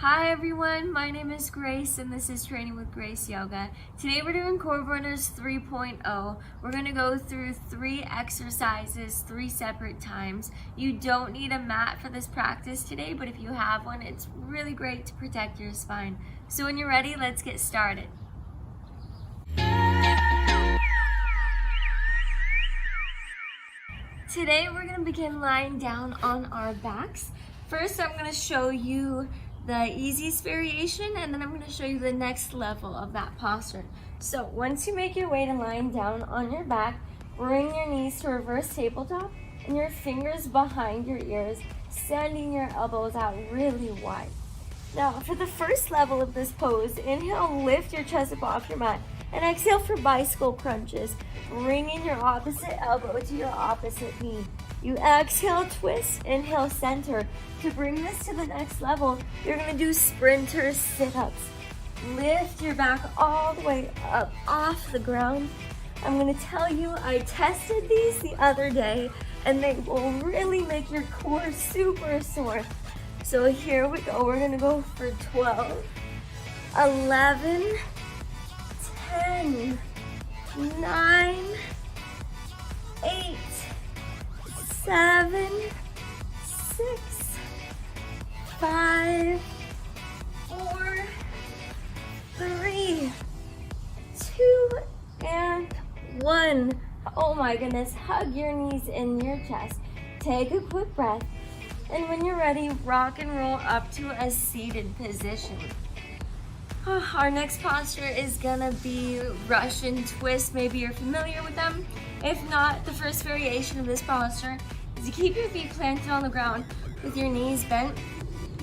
Hi everyone, my name is Grace and this is Training with Grace Yoga. Today we're doing Core Runners 3.0. We're going to go through 3 exercises 3 separate times. You don't need a mat for this practice today, but if you have one, it's really great to protect your spine. So when you're ready, let's get started. Today we're going to begin lying down on our backs. First I'm going to show you the easiest variation, and then I'm going to show you the next level of that posture. So once you make your way to lying down on your back, bring your knees to reverse tabletop and your fingers behind your ears, sending your elbows out really wide. Now for the first level of this pose, inhale, lift your chest up off your mat, and exhale for bicycle crunches, bringing your opposite elbow to your opposite knee. You exhale, twist, inhale, center. To bring this to the next level, you're gonna do sprinter sit-ups. Lift your back all the way up off the ground. I'm gonna tell you, I tested these the other day and they will really make your core super sore. So here we go, we're gonna go for 12, 11, 10, 9, 8, 7, 6, 5, 4, 3, 2, and 1. Oh my goodness, hug your knees in your chest. Take a quick breath, and when you're ready, rock and roll up to a seated position. Our next posture is gonna be Russian twist. Maybe you're familiar with them. If not, the first variation of this posture is to keep your feet planted on the ground with your knees bent.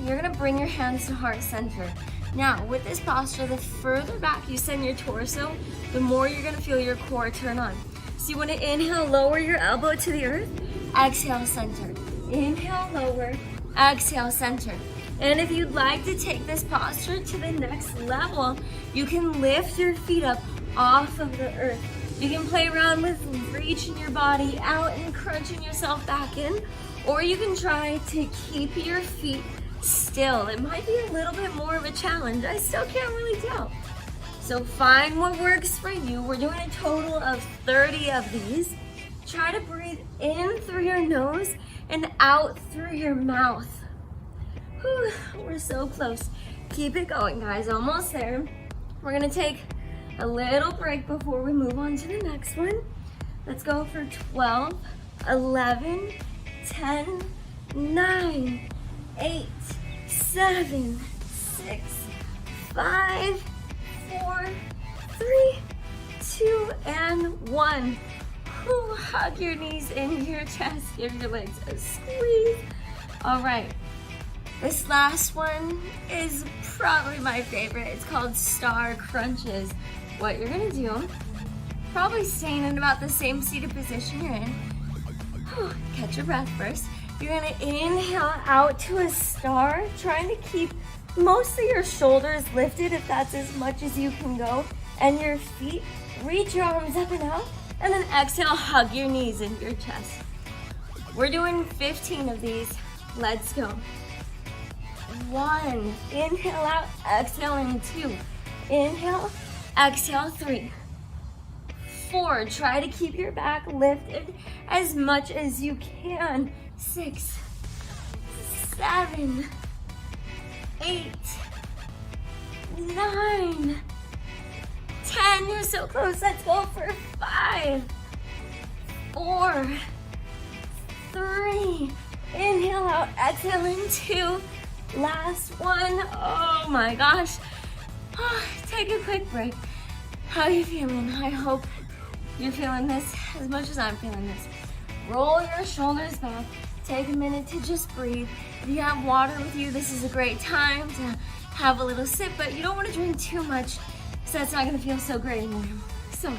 You're gonna bring your hands to heart center. Now, with this posture, the further back you send your torso, the more you're gonna feel your core turn on. So you wanna inhale, lower your elbow to the earth, exhale, center. Inhale, lower, exhale, center. And if you'd like to take this posture to the next level, you can lift your feet up off of the earth. You can play around with reaching your body out and crunching yourself back in, or you can try to keep your feet still. It might be a little bit more of a challenge. I still can't really tell. So find what works for you. We're doing a total of 30 of these. Try to breathe in through your nose and out through your mouth. Whew, we're so close. Keep it going, guys. Almost there. We're gonna take a little break before we move on to the next one. Let's go for 12, 11, 10, 9, 8, 7, 6, 5, 4, 3, 2, and 1. Whew, hug your knees in your chest. Give your legs a squeeze. All right. This last one is probably my favorite. It's called Star Crunches. What you're gonna do, probably staying in about the same seated position you're in. Whew, catch your breath first. You're gonna inhale out to a star, trying to keep most of your shoulders lifted if that's as much as you can go, and your feet. Reach your arms up and out, and then exhale, hug your knees into your chest. We're doing 15 of these. Let's go. 1, inhale out, exhale in 2. Inhale, exhale, 3. 4, try to keep your back lifted as much as you can. 6, 7, 8, 9, 10. You're so close. Let's go for 5, 4, 3. Inhale out, exhale in 2. Last one. Oh my gosh. Take a quick break. How are you feeling? I hope you're feeling this as much as I'm feeling this. Roll your shoulders back. Take a minute to just breathe. If you have water with you, this is a great time to have a little sip, but you don't want to drink too much so that's not going to feel so great anymore. So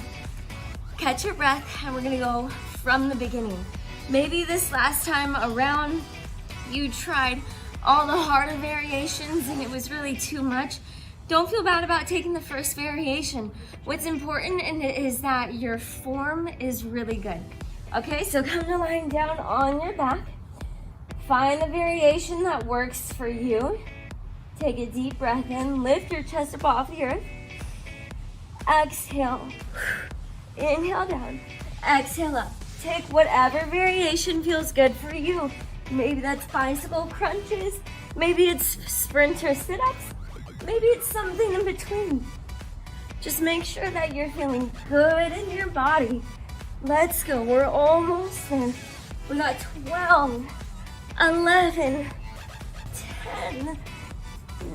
catch your breath, and we're going to go from the beginning. Maybe this last time around you tried all the harder variations and it was really too much. Don't feel bad about taking the first variation. What's important is that your form is really good. Okay, so come to lying down on your back. Find the variation that works for you. Take a deep breath in. Lift your chest up off the earth. Exhale. Inhale down. Exhale up. Take whatever variation feels good for you. Maybe that's bicycle crunches. Maybe it's sprinter sit-ups. Maybe it's something in between. Just make sure that you're feeling good in your body. Let's go. We're almost there. We got 12, 11, 10,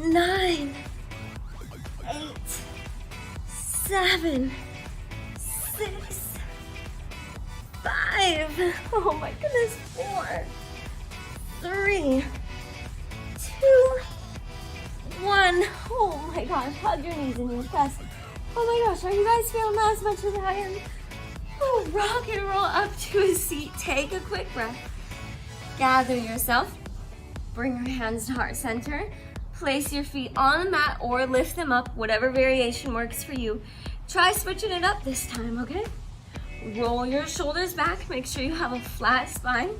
9, 8, 7, 6, 5. Oh my goodness. 4, 3, 2, 1. Oh my gosh. Hug your knees in your chest. Oh my gosh. Are you guys feeling that as much as I am? Oh, rock and roll up to a seat. Take a quick breath. Gather yourself. Bring your hands to heart center. Place your feet on the mat or lift them up, whatever variation works for you. Try switching it up this time, okay? Roll your shoulders back. Make sure you have a flat spine.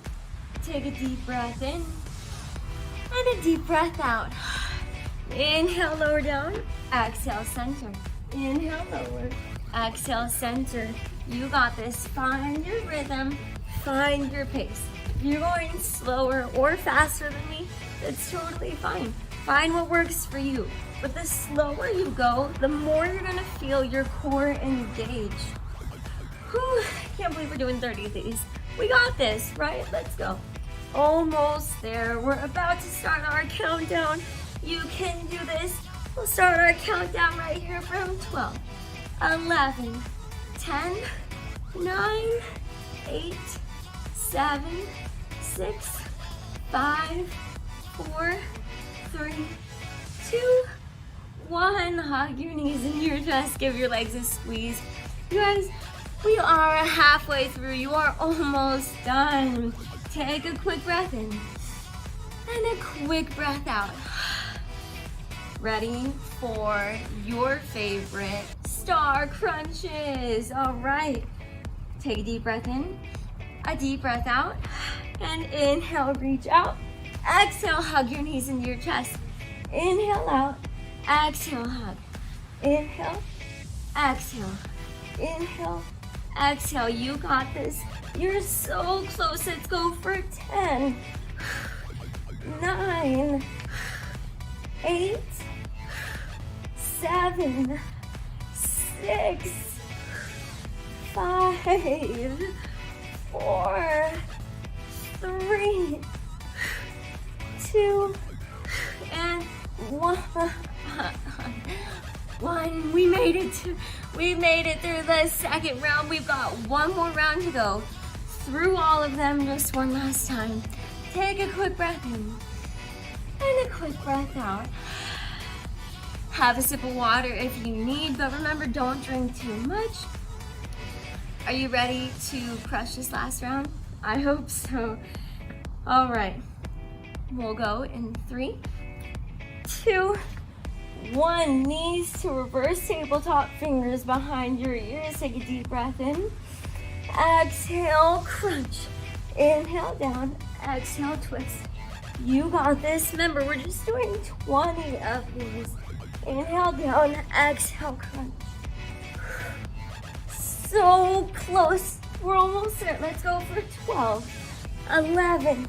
Take a deep breath in and a deep breath out. Inhale, lower down. Exhale, center. Inhale, lower. Exhale, center. You got this. Find your rhythm. Find your pace. If you're going slower or faster than me, that's totally fine. Find what works for you. But the slower you go, the more you're gonna feel your core engaged. Whew, can't believe we're doing 30 of these. We got this, right? Let's go. Almost there. We're about to start our countdown. You can do this. We'll start our countdown right here from 12, 11, 10, 9, 8, 7, 6, 5, 4, 3, 2, 1. Hug your knees in your chest. Give your legs a squeeze. You guys, we are halfway through. You are almost done. Take a quick breath in and a quick breath out. Ready for your favorite star crunches. All right. Take a deep breath in, a deep breath out, and inhale, reach out. Exhale, hug your knees into your chest. Inhale out, exhale, hug. Inhale, exhale, inhale, exhale. You got this. You're so close. Let's go for 10, 9, 8, 7, 6, 5, 4, 3, 2, and 1. We made it through the second round. We've got one more round to go. Through all of them just one last time. Take a quick breath in and a quick breath out. Have a sip of water if you need, but remember, don't drink too much. Are you ready to crush this last round? I hope so. All right, we'll go in 3, 2, 1. Knees to reverse tabletop, fingers behind your ears. Take a deep breath in. Exhale, crunch. Inhale down, exhale, twist. You got this. Remember, we're just doing 20 of these. Inhale down, exhale, crunch. So close. We're almost there. Let's go for 12, 11,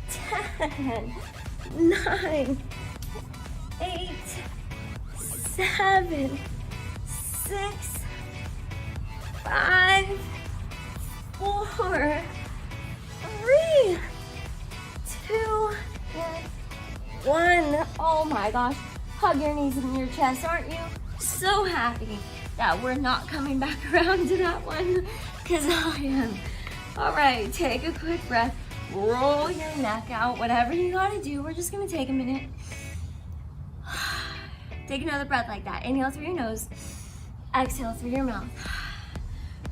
10, 9, 8, 7, 6, 5, 4, 3, 2, and 1. Oh my gosh. Hug your knees in your chest. Aren't you so happy that we're not coming back around to that one? Because I am. All right, take a quick breath. Roll your neck out. Whatever you gotta do, we're just gonna take a minute. Take another breath like that. Inhale through your nose. Exhale through your mouth.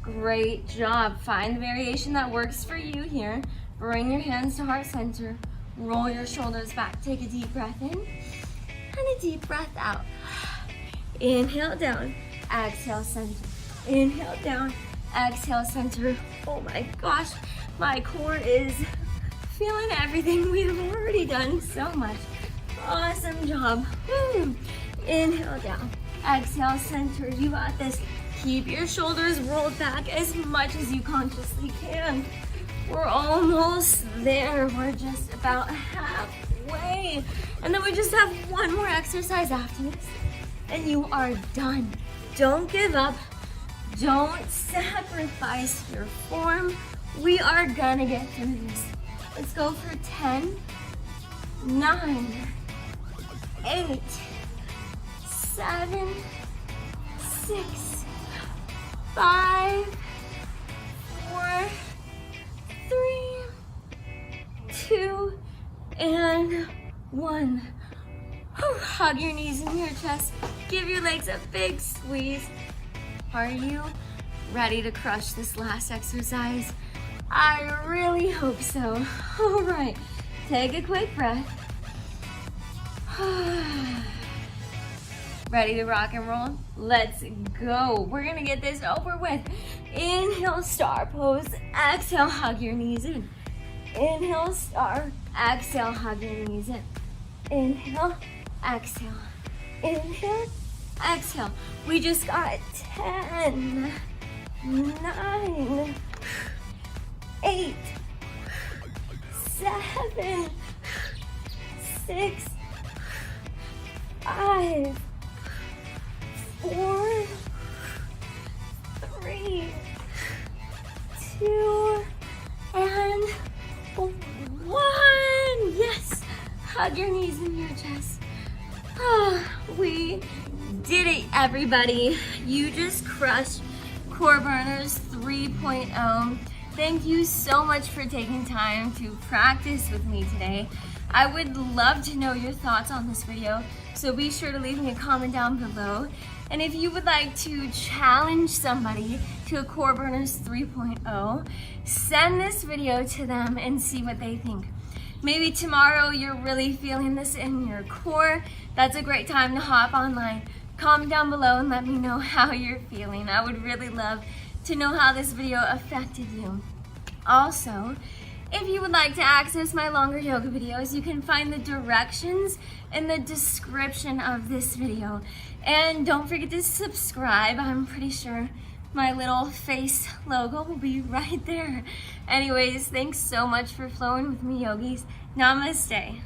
Great job. Find the variation that works for you here. Bring your hands to heart center. Roll your shoulders back. Take a deep breath in and a deep breath out. Inhale down. Exhale center. Inhale down. Exhale center. Oh my gosh. My core is feeling everything. We've already done so much. Awesome job. Woo. Inhale down. Exhale, center. You got this. Keep your shoulders rolled back as much as you consciously can. We're almost there. We're just about halfway. And then we just have one more exercise after this. And you are done. Don't give up. Don't sacrifice your form. We are gonna get through this. Let's go for 10, 9, 8, 7, 6, 5, 4, 3, 2, and 1. Hug your knees into your chest. Give your legs a big squeeze. Are you ready to crush this last exercise? I really hope so. All right, take a quick breath. Ready to rock and roll? Let's go. We're gonna get this over with. Inhale, star pose. Exhale, hug your knees in. Inhale, star. Exhale, hug your knees in. Inhale, exhale. Inhale, exhale. We just got 10, 9, 8, 7, 6, 5, 4, 3, 2, and 1. Yes, hug your knees in your chest. We did it, everybody. You just crushed Core Burners 3.0. Thank you so much for taking time to practice with me today. I would love to know your thoughts on this video, so be sure to leave me a comment down below. And if you would like to challenge somebody to a Core Burners 3.0, send this video to them and see what they think. Maybe tomorrow you're really feeling this in your core. That's a great time to hop online. Comment down below and let me know how you're feeling. I would really love to know how this video affected you. Also, if you would like to access my longer yoga videos, you can find the directions in the description of this video. And don't forget to subscribe. I'm pretty sure my little face logo will be right there. Anyways, thanks so much for flowing with me, yogis. Namaste.